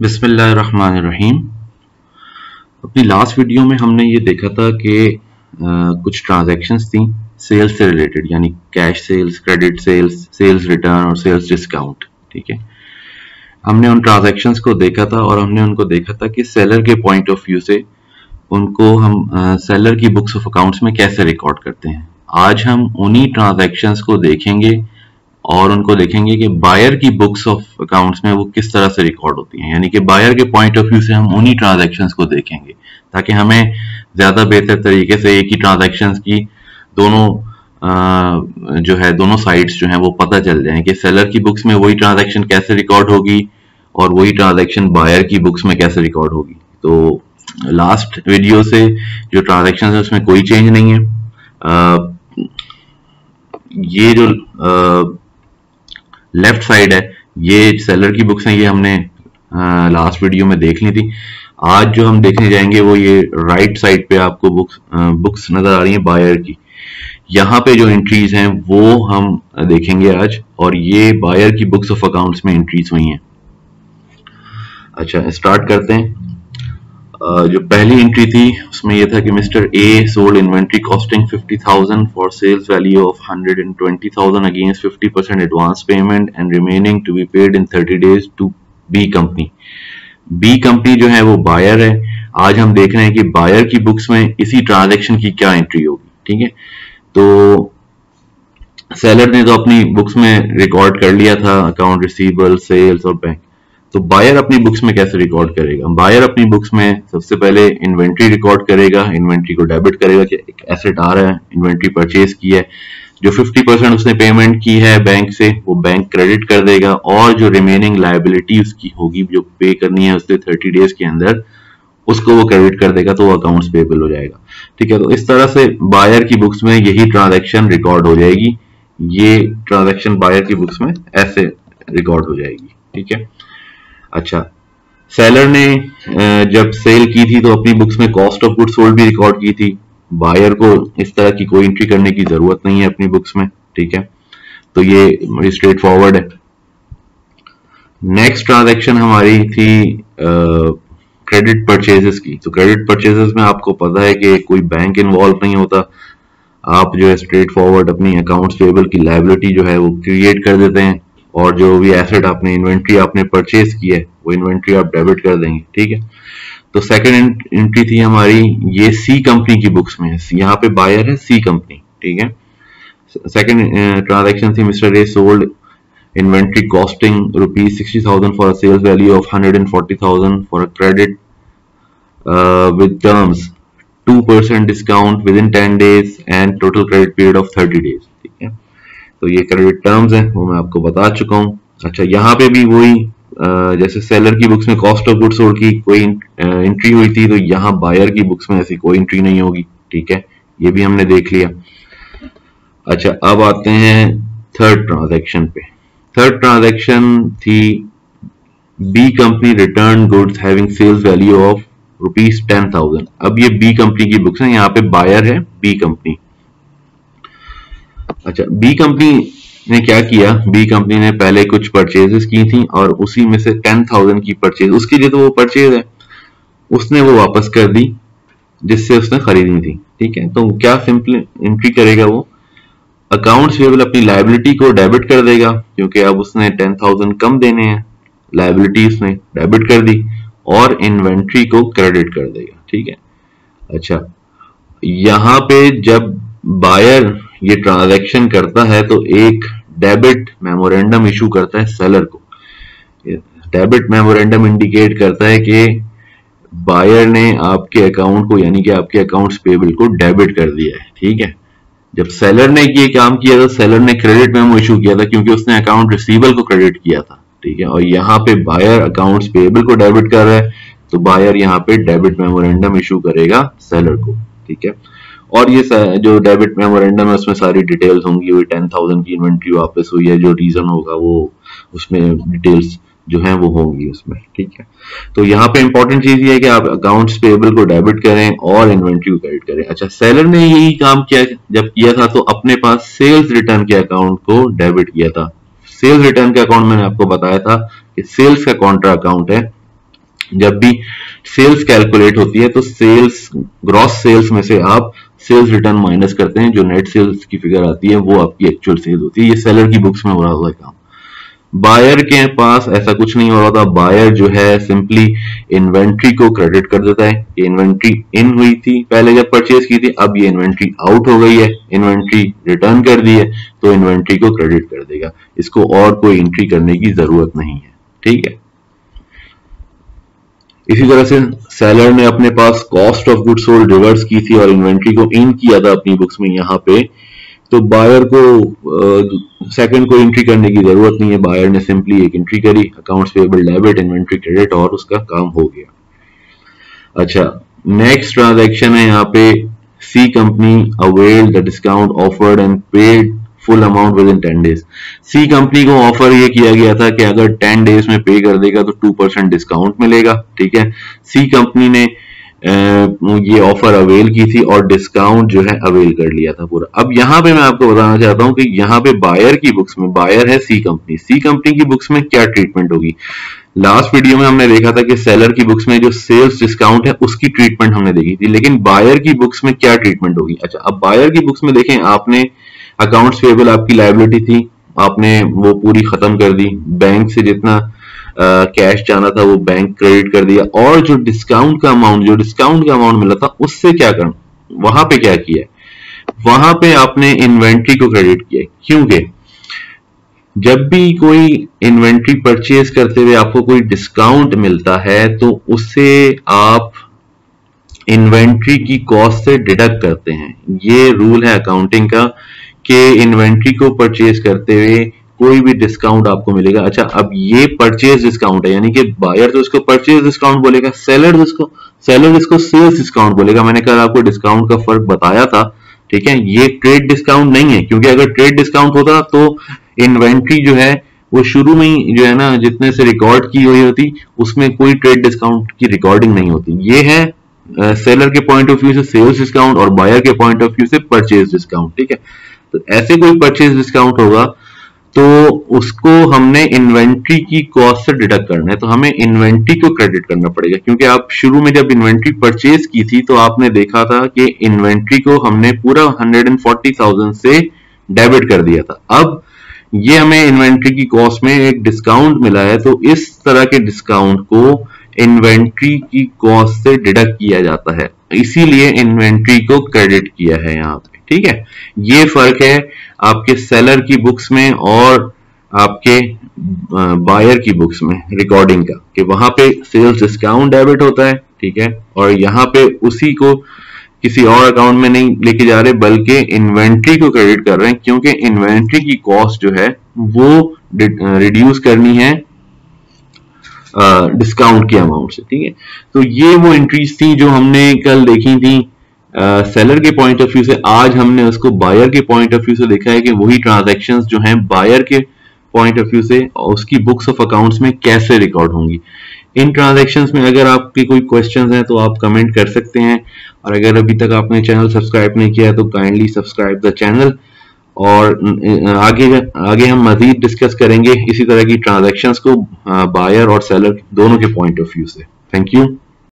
बिस्मिल्लाहिर्रहमानिर्रहीम। अपनी last video में हमने ये देखा था कि कुछ ट्रांजैक्शंस थी सेल्स से रिलेटेड, यानी cash sales, credit sales, sales return और सेल्स डिस्काउंट। ठीक है, हमने उन ट्रांजैक्शंस को देखा था और हमने उनको देखा था कि सेलर के पॉइंट ऑफ व्यू से उनको हम सेलर की बुक्स ऑफ अकाउंट्स में कैसे रिकॉर्ड करते हैं। आज हम उन्हीं ट्रांजैक्शंस को देखेंगे और उनको देखेंगे कि बायर की बुक्स ऑफ अकाउंट्स में वो किस तरह से रिकॉर्ड होती हैं, यानी कि बायर के पॉइंट ऑफ व्यू से हम उन्हीं ट्रांजैक्शंस को देखेंगे ताकि हमें ज्यादा बेहतर तरीके से एक ही ट्रांजैक्शंस की दोनों साइड्स जो हैं वो पता चल जाए कि सेलर की बुक्स में वही ट्रांजैक्शन कैसे रिकॉर्ड होगी और वही ट्रांजैक्शन बायर की बुक्स में कैसे रिकॉर्ड होगी। तो लास्ट वीडियो से जो ट्रांजैक्शन है उसमें कोई चेंज नहीं है। ये जो लेफ्ट साइड है ये सेलर की बुक्स हैं, ये हमने लास्ट वीडियो में देख ली थी। आज जो हम देखने जाएंगे वो ये राइट साइड पे आपको बुक्स नजर आ रही हैं बायर की। यहाँ पे जो एंट्रीज हैं वो हम देखेंगे आज, और ये बायर की बुक्स ऑफ अकाउंट्स में एंट्रीज हुई हैं। अच्छा, स्टार्ट करते हैं। जो पहली एंट्री थी उसमें यह था कि mister A sold inventory costing 50,000 for sales value of 120,000 against 50% advance payment and remaining to be paid in 30 days to B company. B company जो है वो बायर है। आज हम देख रहे हैं कि बायर की बुक्स में इसी ट्रांजैक्शन की क्या एंट्री होगी। ठीक है, तो सेलर ने तो अपनी बुक्स में रिकॉर्ड कर लिया था अकाउंट रिसीवेबल, सेल्स और बैंक। तो बायर अपनी बुक्स में कैसे रिकॉर्ड करेगा? बायर अपनी बुक्स में सबसे पहले इन्वेंट्री रिकॉर्ड करेगा, इन्वेंट्री को डेबिट करेगा कि एक एसेट आ रहा है, इन्वेंट्री परचेज की है, जो 50% उसने पेमेंट की है बैंक से वो बैंक क्रेडिट कर देगा, और जो रिमेनिंग लायबिलिटी उसकी होगी जो पे करनी है उससे 30 days के अंदर उसको वो क्रेडिट कर देगा, तो वो अकाउंट्स पेबल हो जाएगा। ठीक है, तो इस तरह से बायर की बुक्स में यही ट्रांजैक्शन रिकॉर्ड हो जाएगी। ये ट्रांजैक्शन बायर की बुक्स में ऐसे रिकॉर्ड हो जाएगी। ठीक है, अच्छा, सेलर ने जब सेल की थी तो अपनी बुक्स में कॉस्ट ऑफ गुड्स सोल्ड भी रिकॉर्ड की थी। बायर को इस तरह की कोई एंट्री करने की जरूरत नहीं है अपनी बुक्स में। ठीक है, तो ये बड़ी स्ट्रेट फॉरवर्ड है। नेक्स्ट ट्रांजैक्शन हमारी थी क्रेडिट परचेजेस की। तो क्रेडिट परचेजेस में आपको पता है कि कोई बैंक इन्वॉल्व नहीं होता। आप जो है स्ट्रेट फॉरवर्ड अपनी अकाउंट्स पेबल की लायबिलिटी जो है वो क्रिएट कर देते हैं, और जो भी एसेट आपने इन्वेंट्री आपने परचेज की है वो इन्वेंट्री आप डेबिट कर देंगे। ठीक है, तो सेकंड एंट्री थी हमारी ये सी कंपनी की बुक्स में। यहाँ पे बायर है सी कंपनी। ठीक है, सेकंड ट्रांजैक्शन थी mister A sold inventory costing ₹60,000 for sales value of 140,000 for credit with terms 2% discount within 10 days and total credit period of 30 days। ठीक है, तो ये क्रेडिट टर्म्स हैं वो मैं आपको बता चुका हूं। अच्छा, यहाँ पे भी वही जैसे सेलर की बुक्स में कॉस्ट ऑफ गुड्स सोल्ड की कोई एंट्री हुई थी, तो यहाँ बायर की बुक्स में ऐसी कोई एंट्री नहीं होगी। ठीक है, ये भी हमने देख लिया। अच्छा, अब आते हैं थर्ड ट्रांजैक्शन पे। थर्ड ट्रांजैक्शन थी B company return goods having sales value of ₹10,000। अब ये बी कंपनी की बुक्स हैं, यहाँ पे बायर है बी कंपनी। अच्छा, बी कंपनी ने क्या किया? बी कंपनी ने पहले कुछ परचेजेस की थी और उसी में से 10,000 की परचेज, उसकी जो तो वो परचेज है उसने वो वापस कर दी जिससे उसने खरीदी थी। ठीक है, तो क्या सिंपल एंट्री करेगा वो? अकाउंट्स पेबल अपनी लायबिलिटी को डेबिट कर देगा क्योंकि अब उसने 10,000 कम देने हैं, लायबिलिटी उसने डेबिट कर दी, और इन्वेंट्री को क्रेडिट कर देगा। ठीक है, अच्छा, यहां पे जब बायर ये ट्रांजैक्शन करता है तो एक डेबिट मेमोरेंडम इशू करता है सेलर को। डेबिट मेमोरेंडम इंडिकेट करता है कि बायर ने आपके अकाउंट को, यानी कि आपके अकाउंट्स पेबल को डेबिट कर दिया है। ठीक है, जब सेलर ने ये काम किया था सेलर ने क्रेडिट मेमो इशू किया था क्योंकि उसने अकाउंट रिसीवेबल को क्रेडिट किया था। ठीक है, और यहाँ पे बायर अकाउंट्स पेबल को डेबिट कर रहा है तो बायर यहाँ पे डेबिट मेमोरेंडम इशू करेगा सेलर को। ठीक है, और ये जो डेबिट मेमोरेंडम है उसमें सारी डिटेल्स होंगी, वही 10,000 की इन्वेंट्री वापस हुई है, जो रीजन होगा वो उसमें डिटेल्स जो है वो होंगी उसमें। ठीक है, तो यहाँ पे इंपॉर्टेंट चीज ये है कि आप अकाउंट्स पेबल को डेबिट करें और इन्वेंट्री को क्रेडिट करें। अच्छा, सेलर ने यही काम किया, जब किया था तो अपने पास सेल्स रिटर्न के अकाउंट को डेबिट किया था। सेल्स रिटर्न के अकाउंट मैंने आपको बताया था कि सेल्स का कॉन्ट्रा अकाउंट है, जब भी सेल्स कैलकुलेट होती है तो सेल्स, ग्रॉस सेल्स में से आप सेल्स रिटर्न माइनस करते हैं, जो नेट सेल्स की फिगर आती है वो आपकी एक्चुअल सेल्स होती है। ये सेलर की बुक्स में हो रहा हुआ है काम। बायर के पास ऐसा कुछ नहीं हो रहा था। बायर जो है सिंपली इन्वेंट्री को क्रेडिट कर देता है। ये इन्वेंट्री इन हुई थी पहले जब परचेज की थी, अब ये इन्वेंट्री आउट हो गई है, इन्वेंट्री रिटर्न कर दी है, तो इन्वेंट्री को क्रेडिट कर देगा। इसको और कोई एंट्री करने की जरूरत नहीं है, ठीक है। इसी तरह से सेलर ने अपने पास cost of goods sold reverse की थी और इन्वेंट्री को इन किया था अपनी बुक्स में यहाँ पे, तो बायर को सेकंड को एंट्री करने की जरूरत नहीं है। बायर ने सिंपली एक एंट्री करी, accounts payable debit, inventory credit, और उसका काम हो गया। अच्छा, नेक्स्ट ट्रांजैक्शन है यहाँ पे, C company availed the discount offered and paid full amount within 10 days. C company को ऑफर ये किया गया था कि अगर 10 डेज में पे कर देगा तो 2% डिस्काउंट मिलेगा, ठीक है। सी कंपनी ने ये ऑफर अवेल की थी और डिस्काउंट जो है अवेल कर लिया था पूरा। अब यहां पे मैं आपको बताना चाहता हूं कि यहाँ पे बायर की बुक्स में, बायर है सी कंपनी, सी कंपनी की बुक्स में क्या ट्रीटमेंट होगी। लास्ट वीडियो में हमने देखा था कि सेलर की बुक्स में जो सेल्स डिस्काउंट है उसकी ट्रीटमेंट हमने देखी थी, लेकिन बायर की बुक्स में क्या ट्रीटमेंट होगी। अच्छा, अब बायर की बुक्स में देखें, आपने अकाउंट्स पेएबल आपकी लायबिलिटी थी, आपने वो पूरी खत्म कर दी, बैंक से जितना कैश जाना था वो बैंक क्रेडिट कर दिया, और जो डिस्काउंट का अमाउंट मिला था उससे क्या करना, वहां पे क्या किया, वहां पे आपने इन्वेंट्री को क्रेडिट किया। क्योंकि जब भी कोई इन्वेंट्री परचेज करते हुए आपको कोई डिस्काउंट मिलता है तो उससे आप इन्वेंट्री की कॉस्ट से डिडक्ट करते हैं। ये रूल है अकाउंटिंग का कि इन्वेंट्री को परचेज करते हुए कोई भी डिस्काउंट आपको मिलेगा। अच्छा, अब ये परचेज डिस्काउंट है, यानी कि बायर तो इसको परचेज डिस्काउंट बोलेगा, सेलर इसको सेल्स डिस्काउंट बोलेगा। मैंने कल आपको डिस्काउंट का फर्क बताया था, ठीक है। ये ट्रेड डिस्काउंट नहीं है, क्योंकि अगर ट्रेड डिस्काउंट होता तो इन्वेंट्री जो है वो शुरू में ही जो है ना, जितने से रिकॉर्ड की हुई होती उसमें कोई ट्रेड डिस्काउंट की रिकॉर्डिंग नहीं होती। ये है सेलर के पॉइंट ऑफ व्यू से सेल्स डिस्काउंट और बायर के पॉइंट ऑफ व्यू से परचेज डिस्काउंट, ठीक है। तो ऐसे कोई परचेज डिस्काउंट होगा तो उसको हमने इन्वेंट्री की कॉस्ट से डिडक्ट करना है, तो हमें इन्वेंट्री को क्रेडिट करना पड़ेगा। क्योंकि आप शुरू में जब इन्वेंट्री परचेज की थी तो आपने देखा था कि इन्वेंट्री को हमने पूरा 140,000 से डेबिट कर दिया था। अब ये हमें इन्वेंट्री की कॉस्ट में एक डिस्काउंट मिला है, तो इस तरह के डिस्काउंट को इन्वेंट्री की कॉस्ट से डिडक्ट किया जाता है, इसीलिए इन्वेंट्री को क्रेडिट किया है यहाँ पे, ठीक है। ये फर्क है आपके सेलर की बुक्स में और आपके बायर की बुक्स में रिकॉर्डिंग का, कि वहां पे सेल्स डिस्काउंट डेबिट होता है, ठीक है, और यहाँ पे उसी को किसी और अकाउंट में नहीं लेके जा रहे बल्कि इन्वेंट्री को क्रेडिट कर रहे हैं, क्योंकि इन्वेंट्री की कॉस्ट जो है वो रिड्यूस करनी है डिस्काउंट के अमाउंट से, ठीक है। तो ये वो एंट्रीज थी जो हमने कल देखी थी सेलर के पॉइंट ऑफ व्यू से। आज हमने उसको बायर के पॉइंट ऑफ व्यू से देखा है कि वही ट्रांजैक्शंस जो हैं बायर के पॉइंट ऑफ व्यू से उसकी बुक्स ऑफ अकाउंट्स में कैसे रिकॉर्ड होंगी। इन ट्रांजैक्शंस में अगर आपके कोई क्वेश्चंस हैं तो आप कमेंट कर सकते हैं, और अगर अभी तक आपने चैनल सब्सक्राइब नहीं किया है तो काइंडली सब्सक्राइब द चैनल। और आगे हम मजीद डिस्कस करेंगे इसी तरह की ट्रांजैक्शंस को बायर और सेलर दोनों के पॉइंट ऑफ व्यू से। Thank you.